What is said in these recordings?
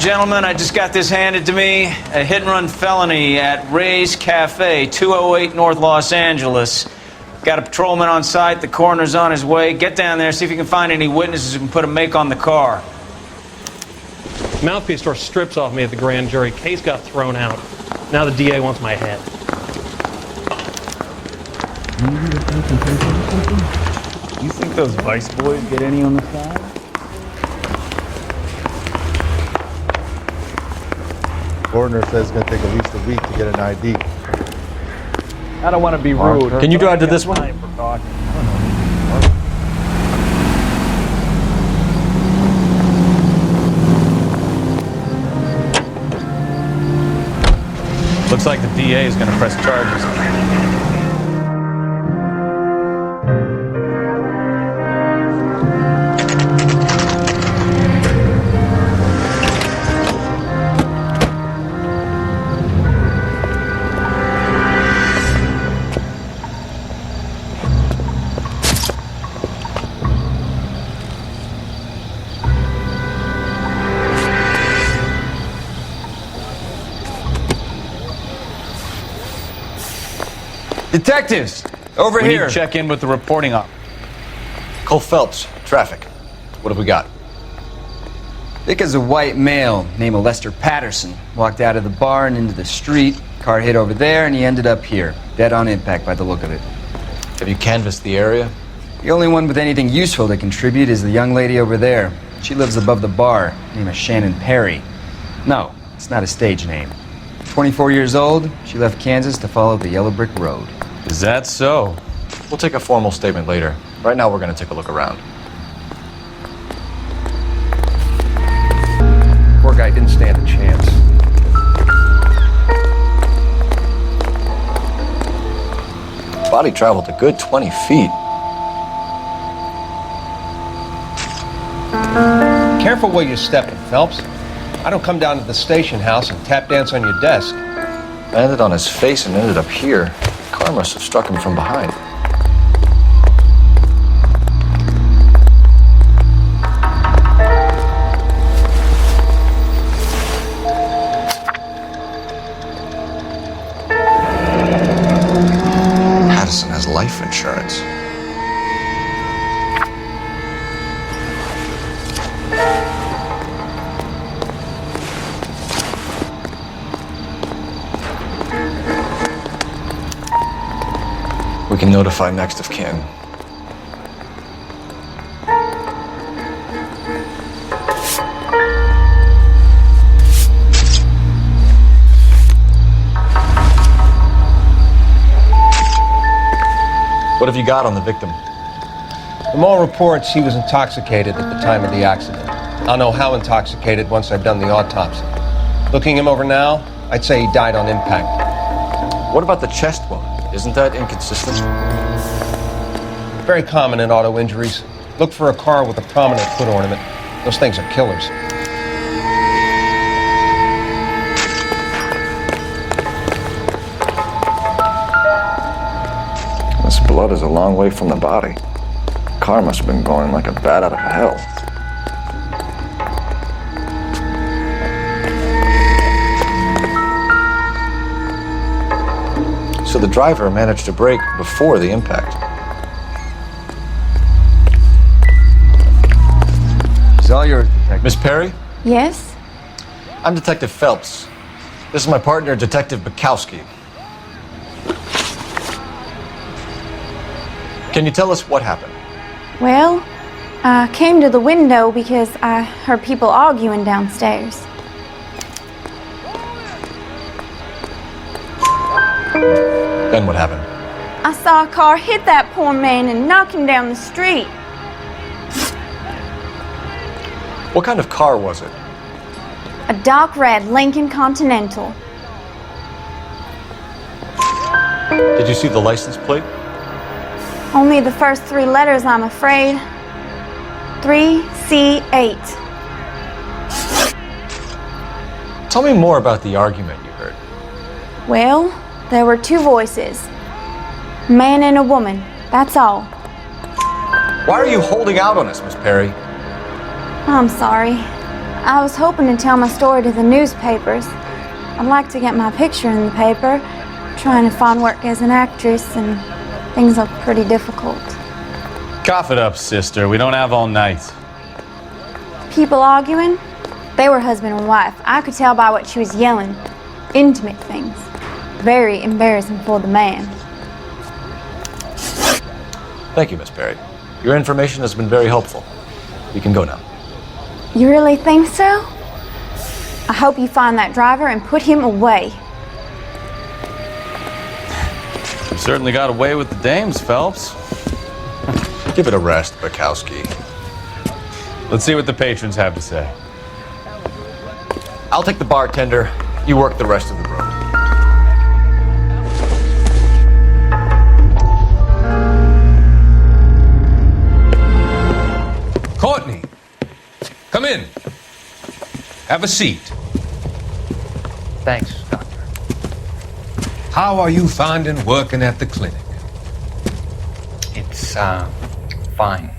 Gentlemen, I just got this handed to me. A hit-and-run felony at Ray's Cafe, 208 North Los Angeles. Got a patrolman on site. The coroner's on his way. Get down there, see if you can find any witnesses who can put a make on the car. Mouthpiece tore strips off me at the grand jury. Case got thrown out. Now the DA wants my head. You think those Vice boys get any on the side? Coroner says it's going to take at least a week to get an ID. I don't want to be rude. Can you drive to this one? Looks like the DA is going to press charges. Detectives, over here. We need to check in with the reporting op. Cole Phelps, traffic. What have we got? Vic is a white male named Lester Patterson. Walked out of the bar and into the street. Car hit over there and he ended up here. Dead on impact by the look of it. Have you canvassed the area? The only one with anything useful to contribute is the young lady over there. She lives above the bar. Name is Shannon Perry. No, it's not a stage name. 24 years old, she left Kansas to follow the yellow brick road. Is that so? We'll take a formal statement later. Right now, we're going to take a look around. Poor guy didn't stand a chance. Body traveled a good 20 feet. Careful where you're stepping, Phelps. I don't come down to the station house and tap dance on your desk. Landed on his face and ended up here. Car must have struck him from behind. Patterson has life insurance. We can notify next of kin. What have you got on the victim? From all reports, he was intoxicated at the time of the accident. I'll know how intoxicated once I've done the autopsy. Looking him over now, I'd say he died on impact. What about the chest wound? Isn't that inconsistent? Very common in auto injuries. Look for a car with a prominent foot ornament. Those things are killers. This blood is a long way from the body. Car must have been going like a bat out of hell. So the driver managed to brake before the impact. It's all yours, Detective. Miss Perry? Yes? I'm Detective Phelps. This is my partner, Detective Bukowski. Can you tell us what happened? Well, I came to the window because I heard people arguing downstairs. Then what happened? I saw a car hit that poor man and knock him down the street. What kind of car was it? A dark red Lincoln Continental. Did you see the license plate? Only the first three letters, I'm afraid. 3C8. Tell me more about the argument you heard. Well, there were two voices. A man and a woman, that's all. Why are you holding out on us, Miss Perry? I'm sorry. I was hoping to tell my story to the newspapers. I'd like to get my picture in the paper. Trying to find work as an actress, and things look pretty difficult. Cough it up, sister. We don't have all night. People arguing? They were husband and wife. I could tell by what she was yelling. Intimate things. Very embarrassing for the man. Thank you, Miss Perry. Your information has been very helpful. You can go now. You really think so? I hope you find that driver and put him away. You certainly got away with the dames, Phelps. Give it a rest, Bukowski. Let's see what the patrons have to say. I'll take the bartender. You work the rest of the room. Courtney, come in. Have a seat. Thanks, Doctor. How are you finding working at the clinic? It's, fine.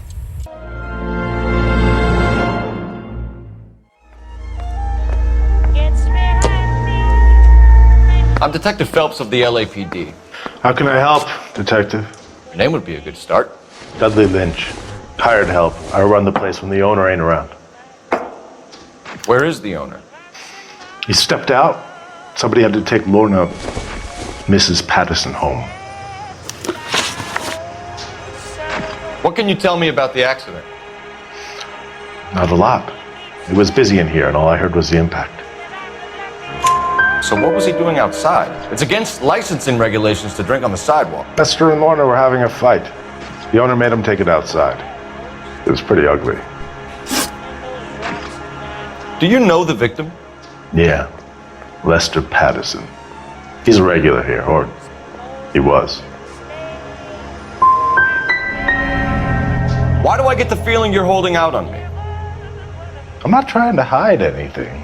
I'm Detective Phelps of the LAPD. How can I help, Detective? Your name would be a good start. Dudley Lynch. Hired help. I run the place when the owner ain't around. Where is the owner? He stepped out. Somebody had to take Lorna, Mrs. Patterson, home. What can you tell me about the accident? Not a lot. It was busy in here, and all I heard was the impact. So what was he doing outside? It's against licensing regulations to drink on the sidewalk. Lester and Lorna were having a fight. The owner made him take it outside. It was pretty ugly. Do you know the victim? Yeah. Lester Patterson. He's a regular here, or he was. Why do I get the feeling you're holding out on me? I'm not trying to hide anything.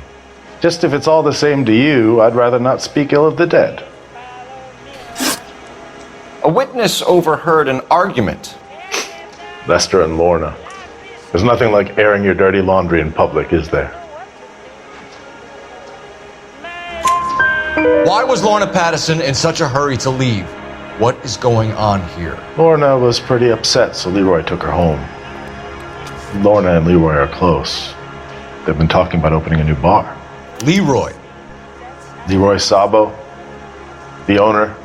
Just if it's all the same to you, I'd rather not speak ill of the dead. A witness overheard an argument. Lester and Lorna. There's nothing like airing your dirty laundry in public, is there? Why was Lorna Patterson in such a hurry to leave? What is going on here? Lorna was pretty upset, so Leroy took her home. Lorna and Leroy are close. They've been talking about opening a new bar. Leroy. Leroy Sabo, the owner.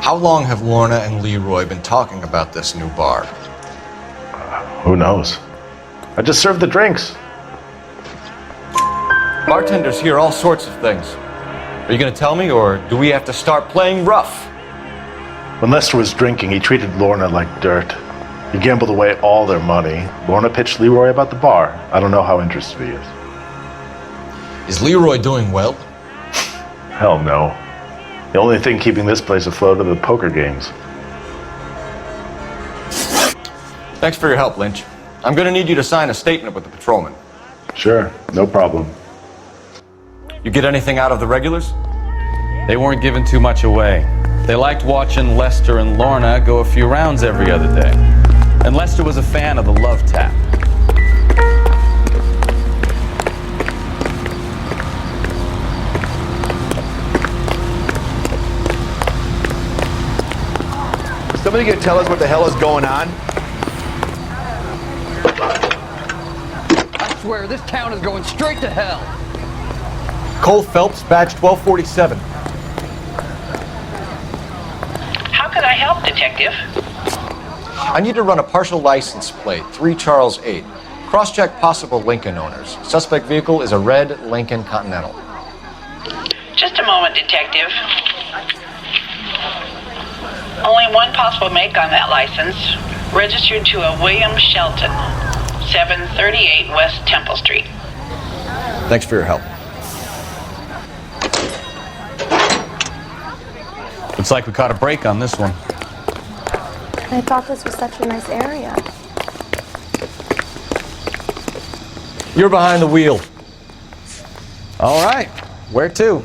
How long have Lorna and Leroy been talking about this new bar? Who knows? I just served the drinks. Bartenders hear all sorts of things. Are you going to tell me, or do we have to start playing rough? When Lester was drinking, he treated Lorna like dirt. He gambled away all their money. Lorna pitched Leroy about the bar. I don't know how interested he is. Is Leroy doing well? Hell no. The only thing keeping this place afloat are the poker games. Thanks for your help, Lynch. I'm going to need you to sign a statement with the patrolman. Sure, no problem. You get anything out of the regulars? They weren't giving too much away. They liked watching Lester and Lorna go a few rounds every other day. And Lester was a fan of the love tap. Somebody gonna tell us what the hell is going on? I swear, this town is going straight to hell. Cole Phelps, badge 1247. How can I help, Detective? I need to run a partial license plate, 3 Charles 8. Cross-check possible Lincoln owners. Suspect vehicle is a red Lincoln Continental. Just a moment, Detective. Only one possible make on that license. Registered to a William Shelton, 738 West Temple Street. Thanks for your help. Looks like we caught a break on this one. I thought this was such a nice area. You're behind the wheel. All right. Where to?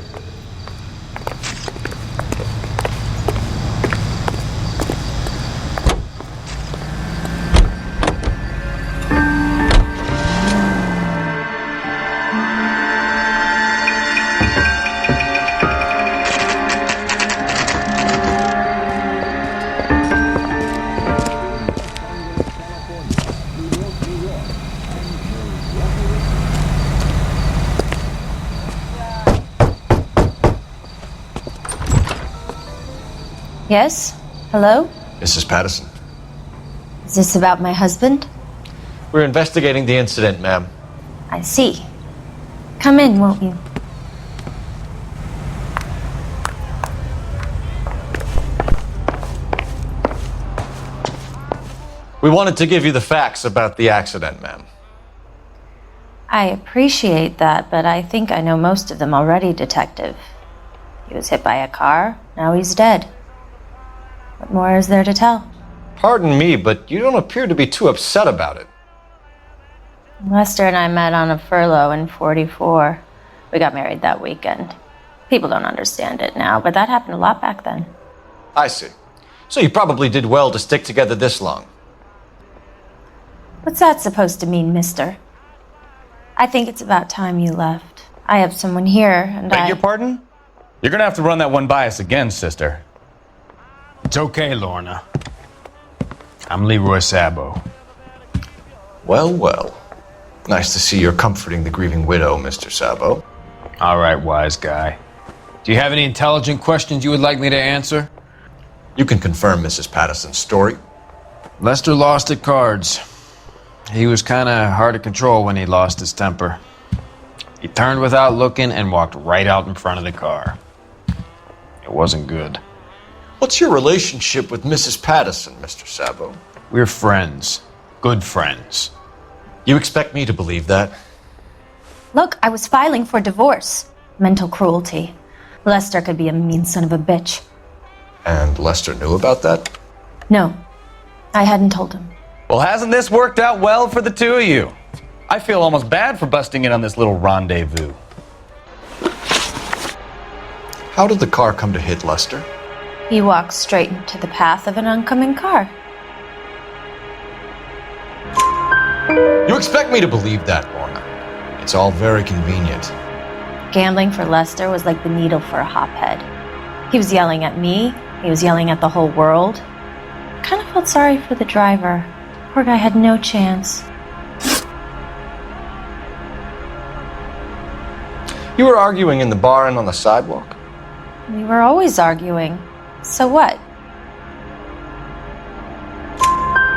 Yes? Hello? Mrs. Patterson. Is this about my husband? We're investigating the incident, ma'am. I see. Come in, won't you? We wanted to give you the facts about the accident, ma'am. I appreciate that, but I think I know most of them already, Detective. He was hit by a car, now he's dead. What more is there to tell? Pardon me, but you don't appear to be too upset about it. Lester and I met on a furlough in '44. We got married that weekend. People don't understand it now, but that happened a lot back then. I see. So you probably did well to stick together this long. What's that supposed to mean, mister? I think it's about time you left. I have someone here, and Beg your pardon? You're gonna have to run that one by us again, sister. It's okay, Lorna. I'm Leroy Sabo. Well, well. Nice to see you're comforting the grieving widow, Mr. Sabo. All right, wise guy. Do you have any intelligent questions you would like me to answer? You can confirm Mrs. Patterson's story. Lester lost at cards. He was kind of hard to control when he lost his temper. He turned without looking and walked right out in front of the car. It wasn't good. What's your relationship with Mrs. Patterson, Mr. Sabo? We're friends. Good friends. You expect me to believe that? Look, I was filing for divorce. Mental cruelty. Lester could be a mean son of a bitch. And Lester knew about that? No, I hadn't told him. Well, hasn't this worked out well for the two of you? I feel almost bad for busting in on this little rendezvous. How did the car come to hit Lester? He walked straight into the path of an oncoming car. You expect me to believe that, Lorna? It's all very convenient. Gambling for Lester was like the needle for a hophead. He was yelling at me. He was yelling at the whole world. I kind of felt sorry for the driver. Poor guy had no chance. You were arguing in the bar and on the sidewalk? We were always arguing. So what?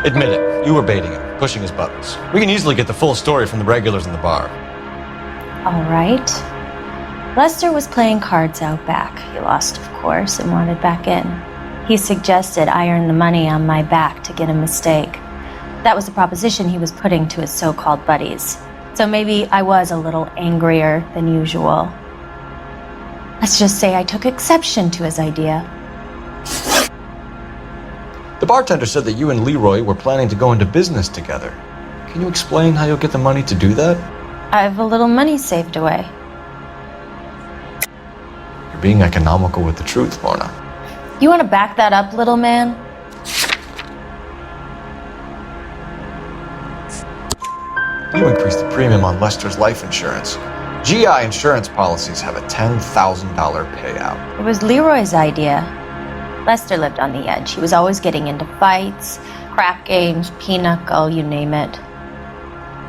Admit it, you were baiting him, pushing his buttons. We can easily get the full story from the regulars in the bar. All right. Lester was playing cards out back. He lost, of course, and wanted back in. He suggested I earn the money on my back to get a mistake. That was the proposition he was putting to his so-called buddies. So maybe I was a little angrier than usual. Let's just say I took exception to his idea. The bartender said that you and Leroy were planning to go into business together. Can you explain how you'll get the money to do that? I have a little money saved away. You're being economical with the truth, Lorna. You want to back that up, little man? You increased the premium on Lester's life insurance. GI insurance policies have a $10,000 payout. It was Leroy's idea. Lester lived on the edge. He was always getting into fights, crap games, pinochle, you name it.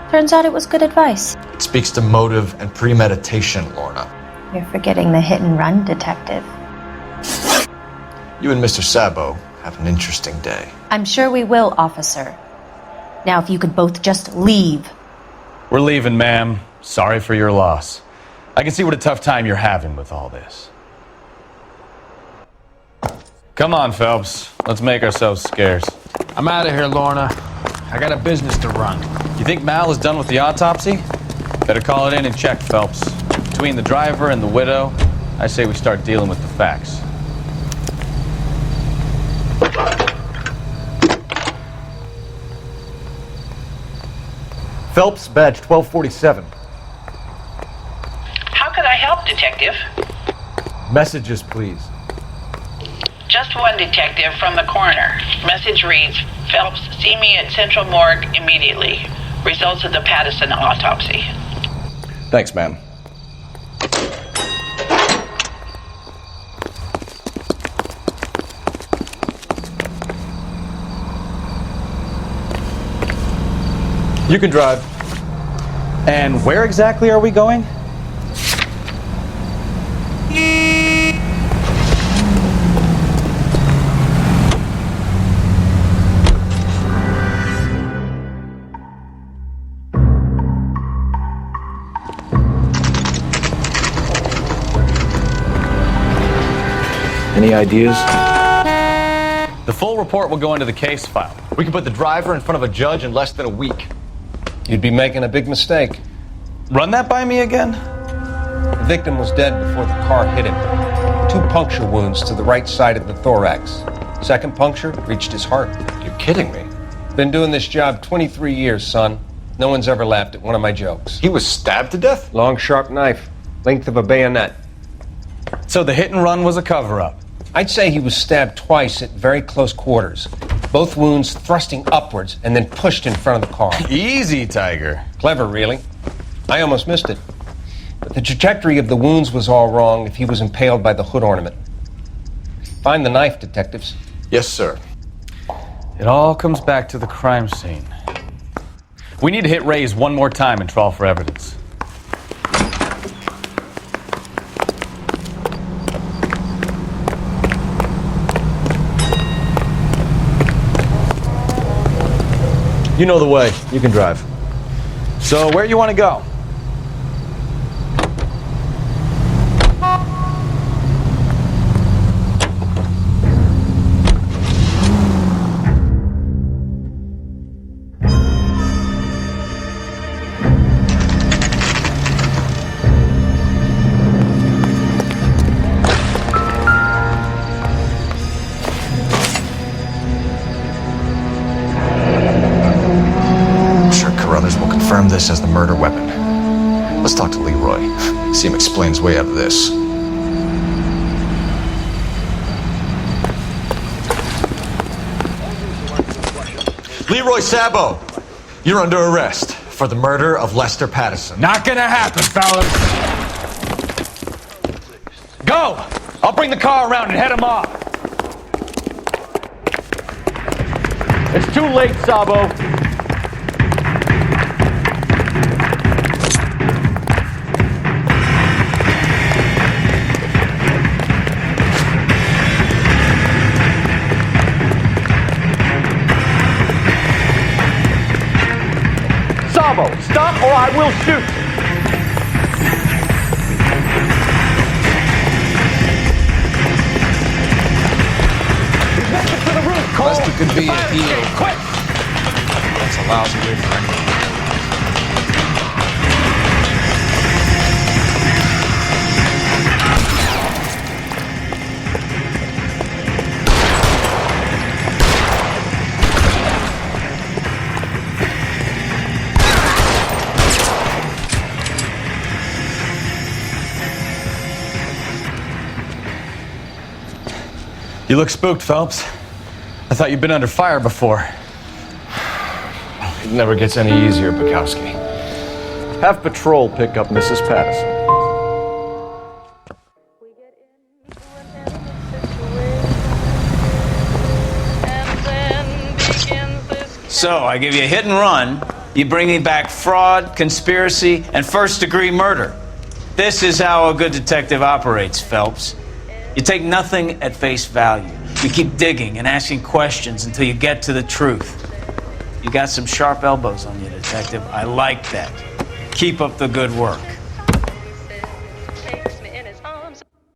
Turns out it was good advice. It speaks to motive and premeditation, Lorna. You're forgetting the hit and run, Detective. You and Mr. Sabo have an interesting day. I'm sure we will, officer. Now, if you could both just leave. We're leaving, ma'am. Sorry for your loss. I can see what a tough time you're having with all this. Come on, Phelps. Let's make ourselves scarce. I'm out of here, Lorna. I got a business to run. You think Mal is done with the autopsy? Better call it in and check, Phelps. Between the driver and the widow, I say we start dealing with the facts. Phelps, badge 1247. How could I help, Detective? Messages, please. Just one, Detective, from the coroner. Message reads, Phelps, see me at Central Morgue immediately. Results of the Patterson autopsy. Thanks, ma'am. You can drive. And where exactly are we going? Any ideas? The full report will go into the case file. We can put the driver in front of a judge in less than a week. You'd be making a big mistake. Run that by me again? The victim was dead before the car hit him. 2 puncture wounds to the right side of the thorax. Second puncture reached his heart. You're kidding me. Been doing this job 23 years, son. No one's ever laughed at one of my jokes. He was stabbed to death? Long, sharp knife. Length of a bayonet. So the hit and run was a cover-up? I'd say he was stabbed twice at very close quarters. Both wounds thrusting upwards and then pushed in front of the car. Easy, Tiger. Clever, really. I almost missed it. But the trajectory of the wounds was all wrong if he was impaled by the hood ornament. Find the knife, detectives. Yes, sir. It all comes back to the crime scene. We need to hit Ray's one more time and trawl for evidence. You know the way. You can drive. So where you want to go? This as the murder weapon. Let's talk to Leroy. See him explain his way out of this. Leroy Sabo, you're under arrest for the murder of Lester Patterson. Not gonna happen, fellas. Go! I'll bring the car around and head him off. It's too late, Sabo. Stop or I will shoot! He's making for the roof, Cole! Lester could be a hero. Quick! That's a lousy way for anyone. You look spooked, Phelps. I thought you'd been under fire before. It never gets any easier, Bukowski. Have patrol pick up Mrs. Patterson. So, I give you a hit and run. You bring me back fraud, conspiracy, and first-degree murder. This is how a good detective operates, Phelps. You take nothing at face value. You keep digging and asking questions until you get to the truth. You got some sharp elbows on you, detective. I like that. Keep up the good work.